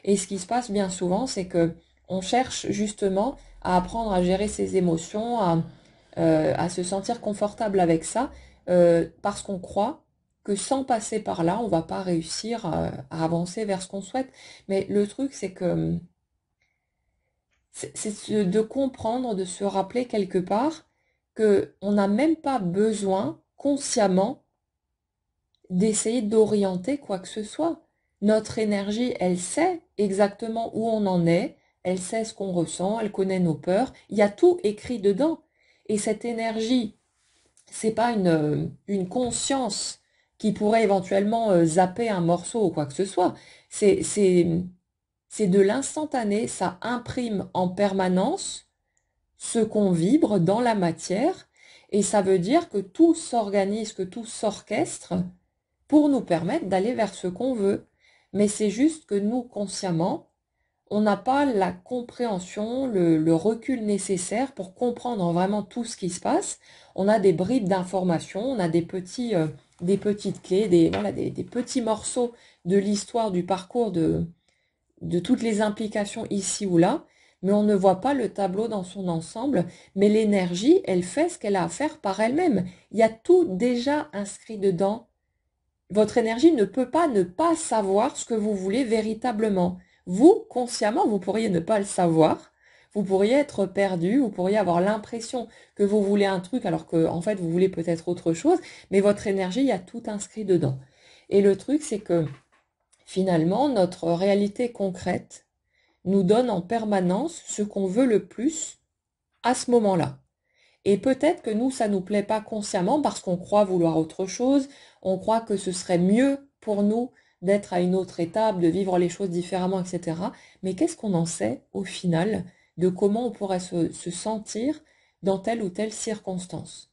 Et ce qui se passe bien souvent, c'est que on cherche justement à apprendre à gérer ses émotions, à se sentir confortable avec ça, parce qu'on croit que sans passer par là, on va pas réussir à avancer vers ce qu'on souhaite. Mais le truc, c'est que c'est de comprendre, de se rappeler quelque part que on n'a même pas besoin consciemment d'essayer d'orienter quoi que ce soit. Notre énergie, elle sait exactement où on en est, elle sait ce qu'on ressent, elle connaît nos peurs, il y a tout écrit dedans. Et cette énergie, c'est pas une conscience qui pourrait éventuellement zapper un morceau ou quoi que ce soit. C'est de l'instantané, ça imprime en permanence ce qu'on vibre dans la matière, et ça veut dire que tout s'organise, que tout s'orchestre pour nous permettre d'aller vers ce qu'on veut. Mais c'est juste que nous, consciemment, on n'a pas la compréhension, le recul nécessaire pour comprendre vraiment tout ce qui se passe. On a des bribes d'informations, on a des petites clés, voilà, des petits morceaux de l'histoire, du parcours, de toutes les implications ici ou là. mais on ne voit pas le tableau dans son ensemble. Mais l'énergie, elle fait ce qu'elle a à faire par elle-même. Il y a tout déjà inscrit dedans. Votre énergie ne peut pas ne pas savoir ce que vous voulez véritablement. Vous, consciemment, vous pourriez ne pas le savoir. Vous pourriez être perdu, vous pourriez avoir l'impression que vous voulez un truc alors que en fait vous voulez peut-être autre chose, mais votre énergie, il y a tout inscrit dedans. Et le truc, c'est que finalement, notre réalité concrète nous donne en permanence ce qu'on veut le plus à ce moment-là. Et peut-être que nous, ça nous plaît pas consciemment parce qu'on croit vouloir autre chose, on croit que ce serait mieux pour nous d'être à une autre étape, de vivre les choses différemment, etc. Mais qu'est-ce qu'on en sait au final de comment on pourrait se sentir dans telle ou telle circonstance?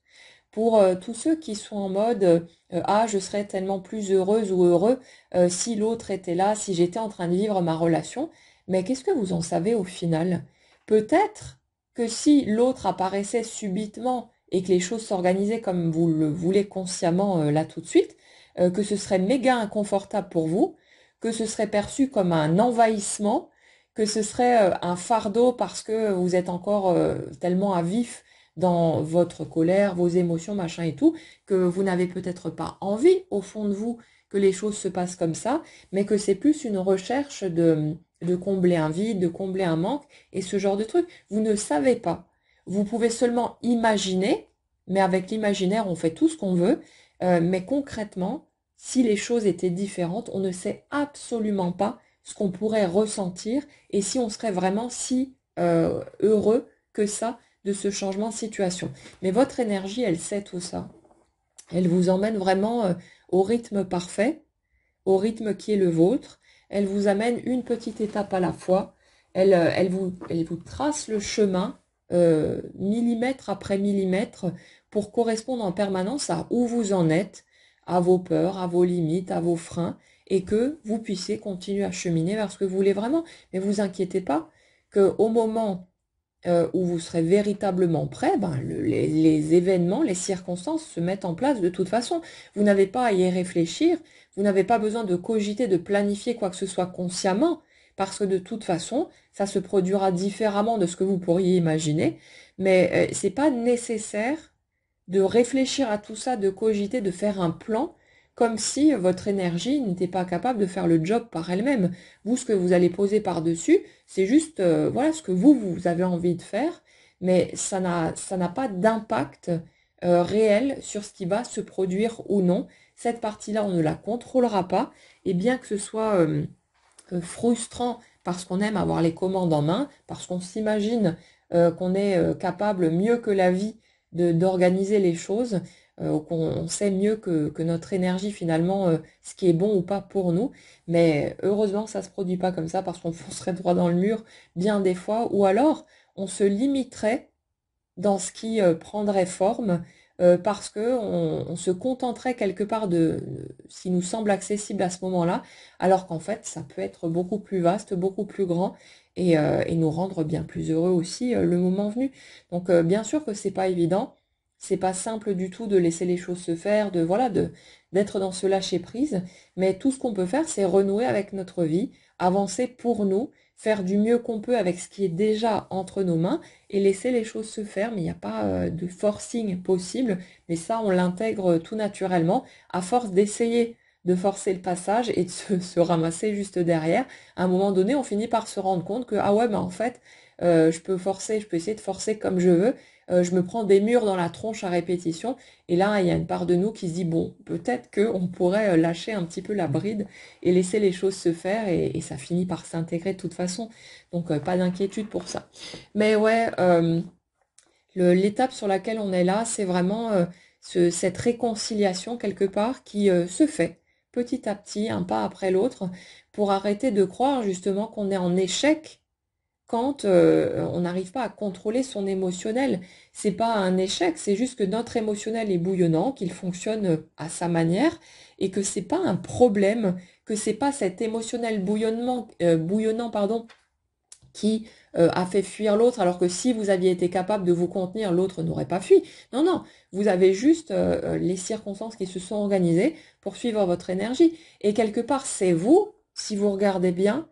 Pour tous ceux qui sont en mode ah, je serais tellement plus heureuse ou heureux si l'autre était là, si j'étais en train de vivre ma relation, mais qu'est-ce que vous en savez au final? Peut-être que si l'autre apparaissait subitement et que les choses s'organisaient comme vous le voulez consciemment là tout de suite, que ce serait méga inconfortable pour vous, que ce serait perçu comme un envahissement, que ce serait un fardeau parce que vous êtes encore tellement à vif dans votre colère, vos émotions, machin et tout, que vous n'avez peut-être pas envie au fond de vous que les choses se passent comme ça, mais que c'est plus une recherche de combler un vide, de combler un manque et ce genre de truc. Vous ne savez pas. Vous pouvez seulement imaginer, mais avec l'imaginaire, on fait tout ce qu'on veut, mais concrètement, si les choses étaient différentes, on ne sait absolument pas ce qu'on pourrait ressentir et si on serait vraiment si heureux que ça de ce changement de situation. Mais votre énergie, elle sait tout ça. Elle vous emmène vraiment au rythme parfait, au rythme qui est le vôtre. Elle vous amène une petite étape à la fois. Elle vous trace le chemin millimètre après millimètre pour correspondre en permanence à où vous en êtes, à vos peurs, à vos limites, à vos freins, et que vous puissiez continuer à cheminer vers ce que vous voulez vraiment. Mais vous inquiétez pas qu'au moment où vous serez véritablement prêt, ben, les événements, les circonstances se mettent en place de toute façon. Vous n'avez pas à y réfléchir, vous n'avez pas besoin de cogiter, de planifier quoi que ce soit consciemment, parce que de toute façon, ça se produira différemment de ce que vous pourriez imaginer, mais c'est pas nécessaire de réfléchir à tout ça, de cogiter, de faire un plan, comme si votre énergie n'était pas capable de faire le job par elle-même. Vous, ce que vous allez poser par-dessus, c'est juste voilà ce que vous avez envie de faire, mais ça n'a pas d'impact réel sur ce qui va se produire ou non. Cette partie-là, on ne la contrôlera pas, et bien que ce soit frustrant parce qu'on aime avoir les commandes en main, parce qu'on s'imagine qu'on est capable mieux que la vie d'organiser les choses, qu'on sait mieux que notre énergie finalement ce qui est bon ou pas pour nous, mais heureusement ça se produit pas comme ça parce qu'on foncerait droit dans le mur bien des fois, ou alors on se limiterait dans ce qui prendrait forme parce que on se contenterait quelque part de ce qui nous semble accessible à ce moment-là, alors qu'en fait ça peut être beaucoup plus vaste, beaucoup plus grand et nous rendre bien plus heureux aussi le moment venu. Donc bien sûr que c'est pas évident, c'est pas simple du tout de laisser les choses se faire, de voilà, de d'être dans ce lâcher prise, mais tout ce qu'on peut faire, c'est renouer avec notre vie, avancer pour nous, faire du mieux qu'on peut avec ce qui est déjà entre nos mains et laisser les choses se faire, mais il n'y a pas de forcing possible, mais ça on l'intègre tout naturellement, à force d'essayer de forcer le passage et de se ramasser juste derrière, à un moment donné on finit par se rendre compte que ah ouais mais en fait je peux forcer, je peux essayer de forcer comme je veux, je me prends des murs dans la tronche à répétition, et là il y a une part de nous qui se dit bon peut-être qu'on pourrait lâcher un petit peu la bride et laisser les choses se faire et ça finit par s'intégrer de toute façon, donc pas d'inquiétude pour ça. Mais ouais, l'étape sur laquelle on est là, c'est vraiment cette réconciliation quelque part qui se fait petit à petit, un pas après l'autre, pour arrêter de croire justement qu'on est en échec quand on n'arrive pas à contrôler son émotionnel. C'est pas un échec, c'est juste que notre émotionnel est bouillonnant, qu'il fonctionne à sa manière, et que c'est pas un problème, que c'est pas cet émotionnel bouillonnant, pardon, qui a fait fuir l'autre, alors que si vous aviez été capable de vous contenir, l'autre n'aurait pas fui. Non, non, vous avez juste les circonstances qui se sont organisées pour suivre votre énergie. Et quelque part, c'est vous, si vous regardez bien,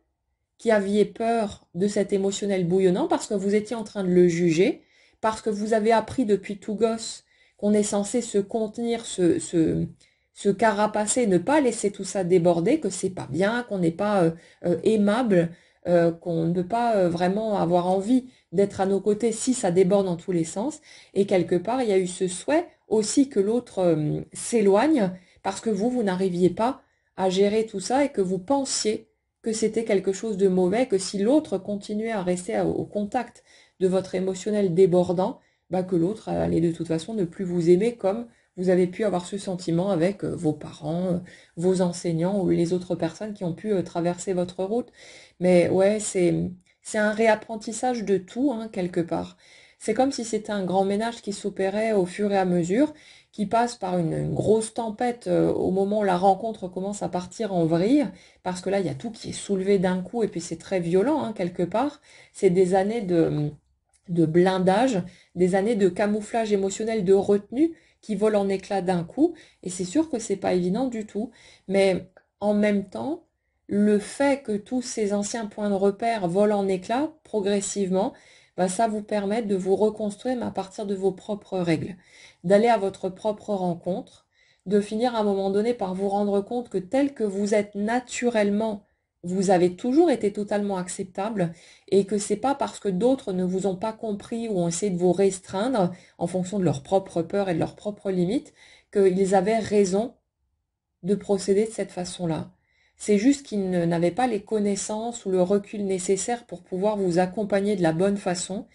qui aviez peur de cet émotionnel bouillonnant parce que vous étiez en train de le juger, parce que vous avez appris depuis tout gosse qu'on est censé se contenir, se carapacer, ne pas laisser tout ça déborder, que c'est pas bien, qu'on n'est pas aimable, qu'on ne peut pas vraiment avoir envie d'être à nos côtés si ça déborde dans tous les sens. Et quelque part, il y a eu ce souhait aussi que l'autre s'éloigne parce que vous n'arriviez pas à gérer tout ça et que vous pensiez que c'était quelque chose de mauvais, que si l'autre continuait à rester au contact de votre émotionnel débordant, bah que l'autre allait de toute façon ne plus vous aimer comme vous avez pu avoir ce sentiment avec vos parents, vos enseignants ou les autres personnes qui ont pu traverser votre route. Mais ouais, c'est un réapprentissage de tout, hein, quelque part. C'est comme si c'était un grand ménage qui s'opérait au fur et à mesure, qui passe par une grosse tempête au moment où la rencontre commence à partir en vrille, parce que là, il y a tout qui est soulevé d'un coup, et puis c'est très violent, hein, quelque part. C'est des années de blindage, des années de camouflage émotionnel, de retenue, qui volent en éclats d'un coup, et c'est sûr que c'est pas évident du tout. Mais en même temps, le fait que tous ces anciens points de repère volent en éclats progressivement, bah, ça vous permet de vous reconstruire mais à partir de vos propres règles, d'aller à votre propre rencontre, de finir à un moment donné par vous rendre compte que tel que vous êtes naturellement, vous avez toujours été totalement acceptable et que c'est pas parce que d'autres ne vous ont pas compris ou ont essayé de vous restreindre en fonction de leurs propres peurs et de leurs propres limites qu'ils avaient raison de procéder de cette façon-là. C'est juste qu'ils n'avaient pas les connaissances ou le recul nécessaire pour pouvoir vous accompagner de la bonne façon.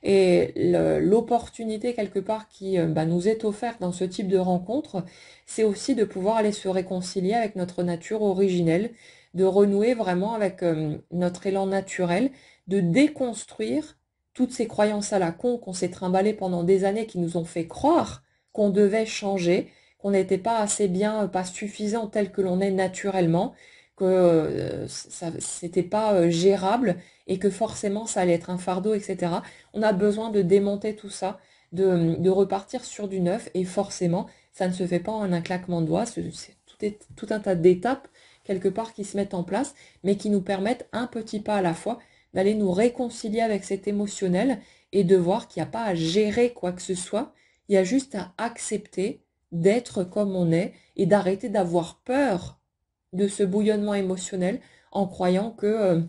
Et l'opportunité quelque part qui bah, nous est offerte dans ce type de rencontre, c'est aussi de pouvoir aller se réconcilier avec notre nature originelle, de renouer vraiment avec notre élan naturel, de déconstruire toutes ces croyances à la con qu'on s'est trimballées pendant des années qui nous ont fait croire qu'on devait changer, qu'on n'était pas assez bien, pas suffisant tel que l'on est naturellement, que ça c'était pas gérable et que forcément ça allait être un fardeau, etc. On a besoin de démonter tout ça, de repartir sur du neuf et forcément ça ne se fait pas en un claquement de doigts, c'est tout un tas d'étapes quelque part qui se mettent en place mais qui nous permettent un petit pas à la fois d'aller nous réconcilier avec cet émotionnel et de voir qu'il n'y a pas à gérer quoi que ce soit, il y a juste à accepter d'être comme on est et d'arrêter d'avoir peur de ce bouillonnement émotionnel en croyant que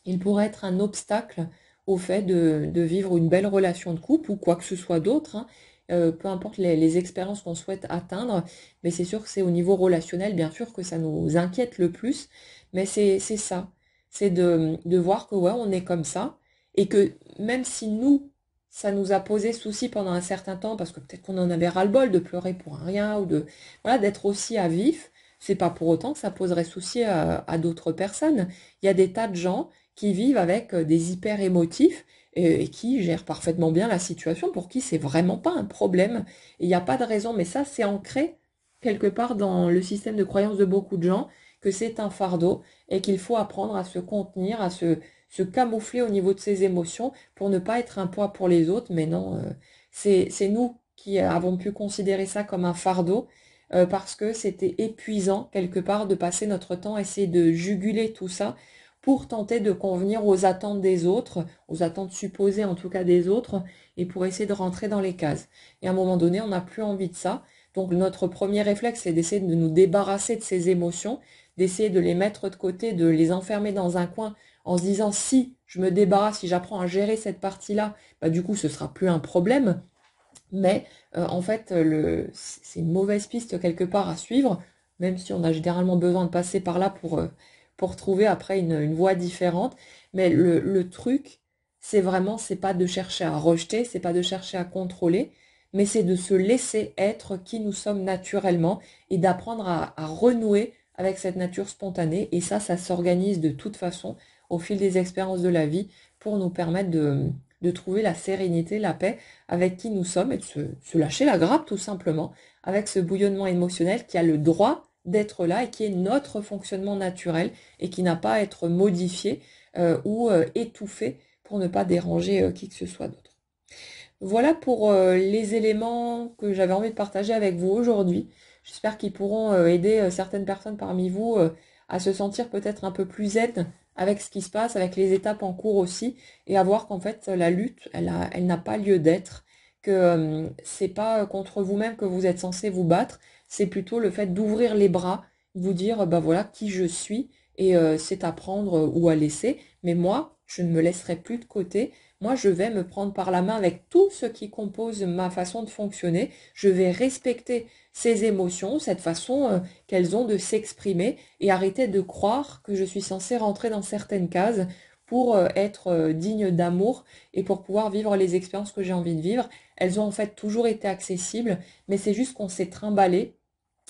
il pourrait être un obstacle au fait de vivre une belle relation de couple ou quoi que ce soit d'autre, hein. Peu importe les expériences qu'on souhaite atteindre, mais c'est sûr que c'est au niveau relationnel, bien sûr, que ça nous inquiète le plus, mais c'est ça, c'est de voir que ouais, on est comme ça, et que même si nous, ça nous a posé souci pendant un certain temps, parce que peut-être qu'on en avait ras-le-bol de pleurer pour un rien, ou de voilà, d'être aussi à vif, c'est pas pour autant que ça poserait souci à d'autres personnes. Il y a des tas de gens qui vivent avec des hyper émotifs et qui gèrent parfaitement bien la situation, pour qui c'est vraiment pas un problème. Et il n'y a pas de raison, mais ça c'est ancré quelque part dans le système de croyance de beaucoup de gens, que c'est un fardeau et qu'il faut apprendre à se contenir, à se camoufler au niveau de ses émotions pour ne pas être un poids pour les autres. Mais non, c'est nous qui avons pu considérer ça comme un fardeau parce que c'était épuisant quelque part de passer notre temps à essayer de juguler tout ça pour tenter de convenir aux attentes des autres, aux attentes supposées en tout cas des autres, et pour essayer de rentrer dans les cases. Et à un moment donné, on n'a plus envie de ça. Donc notre premier réflexe, c'est d'essayer de nous débarrasser de ces émotions, d'essayer de les mettre de côté, de les enfermer dans un coin en se disant si je me débarrasse, si j'apprends à gérer cette partie-là, bah, du coup ce sera plus un problème. Mais en fait, c'est une mauvaise piste quelque part à suivre, même si on a généralement besoin de passer par là pour trouver après une voie différente. Mais le truc, c'est vraiment, c'est pas de chercher à rejeter, c'est pas de chercher à contrôler, mais c'est de se laisser être qui nous sommes naturellement et d'apprendre à renouer avec cette nature spontanée. Et ça s'organise de toute façon au fil des expériences de la vie pour nous permettre de trouver la sérénité, la paix avec qui nous sommes et de se lâcher la grappe tout simplement avec ce bouillonnement émotionnel qui a le droit d'être là et qui est notre fonctionnement naturel et qui n'a pas à être modifié ou étouffé pour ne pas déranger qui que ce soit d'autre. Voilà pour les éléments que j'avais envie de partager avec vous aujourd'hui. J'espère qu'ils pourront aider certaines personnes parmi vous à se sentir peut-être un peu plus zen avec ce qui se passe, avec les étapes en cours aussi, et à voir qu'en fait la lutte, elle n'a pas lieu d'être, que c'est pas contre vous-même que vous êtes censé vous battre, c'est plutôt le fait d'ouvrir les bras, vous dire bah voilà qui je suis, et c'est à prendre ou à laisser, mais moi, je ne me laisserai plus de côté. Moi, je vais me prendre par la main avec tout ce qui compose ma façon de fonctionner. Je vais respecter ces émotions, cette façon qu'elles ont de s'exprimer et arrêter de croire que je suis censée rentrer dans certaines cases pour être digne d'amour et pour pouvoir vivre les expériences que j'ai envie de vivre. Elles ont en fait toujours été accessibles, mais c'est juste qu'on s'est trimballé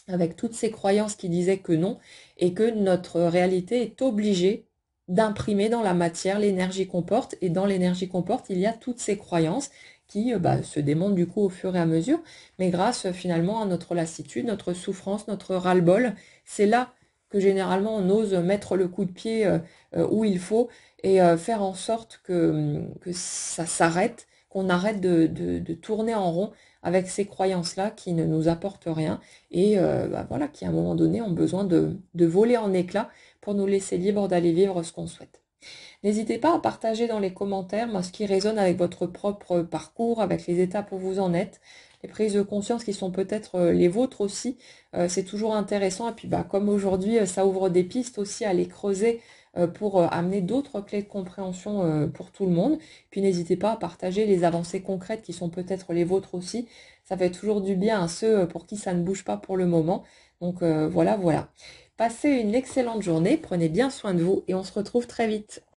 avec toutes ces croyances qui disaient que non, et que notre réalité est obligée d'imprimer dans la matière l'énergie qu'on porte, et dans l'énergie qu'on porte, il y a toutes ces croyances qui se démontent du coup au fur et à mesure, mais grâce finalement à notre lassitude, notre souffrance, notre ras-le-bol, c'est là que généralement on ose mettre le coup de pied où il faut, et faire en sorte que ça s'arrête, qu'on arrête de tourner en rond avec ces croyances-là qui ne nous apportent rien et voilà, qui à un moment donné ont besoin de voler en éclats pour nous laisser libres d'aller vivre ce qu'on souhaite. N'hésitez pas à partager dans les commentaires ce qui résonne avec votre propre parcours, avec les étapes où vous en êtes, les prises de conscience qui sont peut-être les vôtres aussi. C'est toujours intéressant. Et puis comme aujourd'hui, ça ouvre des pistes aussi à les creuser pour amener d'autres clés de compréhension pour tout le monde. Puis n'hésitez pas à partager les avancées concrètes qui sont peut-être les vôtres aussi. Ça fait toujours du bien à ceux pour qui ça ne bouge pas pour le moment. Donc voilà, voilà. Passez une excellente journée, prenez bien soin de vous et on se retrouve très vite.